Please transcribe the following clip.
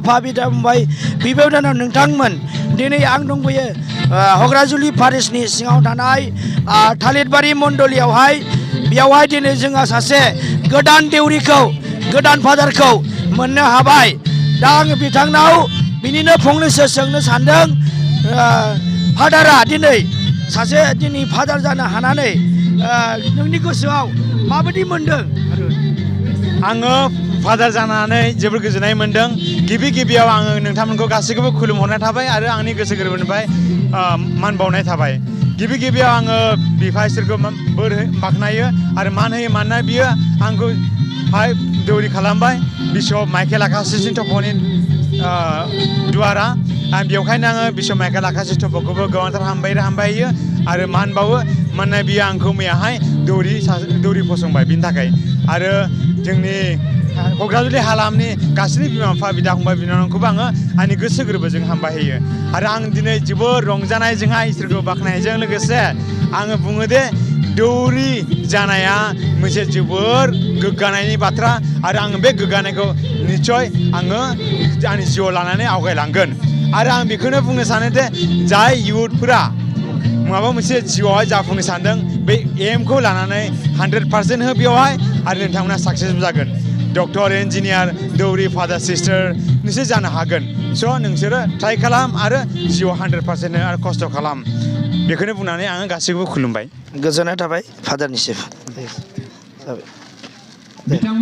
आफा बिदा फंबाय बिब' बिनानाव नोंथांमोन दिनै आं दंबोयो हग्राजुलि पारिसनि सिङाव थानाय थालिरबारि मण्डलियावहाय बेयावहाय दिनै जोंहा सासे गोदान देउरिखौ गोदान फादारखौ मोननो हाबाय दा आङो बिथांनाव बिनिनो फंनैसो सोंनो सानदों फादारा दिनै सासे दिनै फादार जानो हानानै नोंनि गोसोआव माबायदि मोनदों आङो फादार जानानै जोबोर गोजोननाय मोनदों गिबियाव आङो नोंथांमोनखौ गासैखौबो खुलुमहरनाय थाबाय आरो आंनि गोसो गोरबोनिफ्राय मान बावनाय थाबाय गिबियाव आङो बिफा इसोरखौ बोर बाख्नायो आरो मान होयो मानोना बियो आंखौ दौरि खालामबाय बिशप माइकेल आकाशि टप'नि द्वारा आं बेवहायनो आङो बिशप माइकेल आकाशि टप'खौबो गोबांथार हामबायो आरो मान बावो मानोना बियो आंखौ मैयाहाय दौरि फसंबाय बिनि थाखाय आरो जोंनि क'क्राझार हालामनि गासैबो बिमा बिफा बिदा फंबाय बिनानावखौबो आङो आंनि गोसो गोरबोजों हामबायहोयो आरो आं दिनै जोबोर रंजानायजोंहा इसोरखौ बाख्नायनायजों लोगोसे आङो बुङो दे दौरि जानाया मोनसे जोबोर गोग्गानायनि बाथ्रा आरो आङो बे गोग्गानायखौ निस्सय आङो आंनि जिउआव लानानै आवगायलांगोन आरो आं बेखौनो बुंनो सानो दे जाय इयुथफोरा माबा मोनसे जिउआवहाय जाफुंनो सानदों बे एमखौ लानानै 100% हो बेवहाय आरो नोंथांमोना साक्सेसफुल जागोन डक्टर इन्जिनियार दौरि फादार सिस्टार नोंसोर जानो हागोन स' नोंसोरो ट्राइ खालाम आरो जिउआव 100% आरो खस्थ' खालाम बेखौनो बुंनानै आङो गासैखौबो खुलुमबाय गोजोननाय थाबाय फादारनिसिम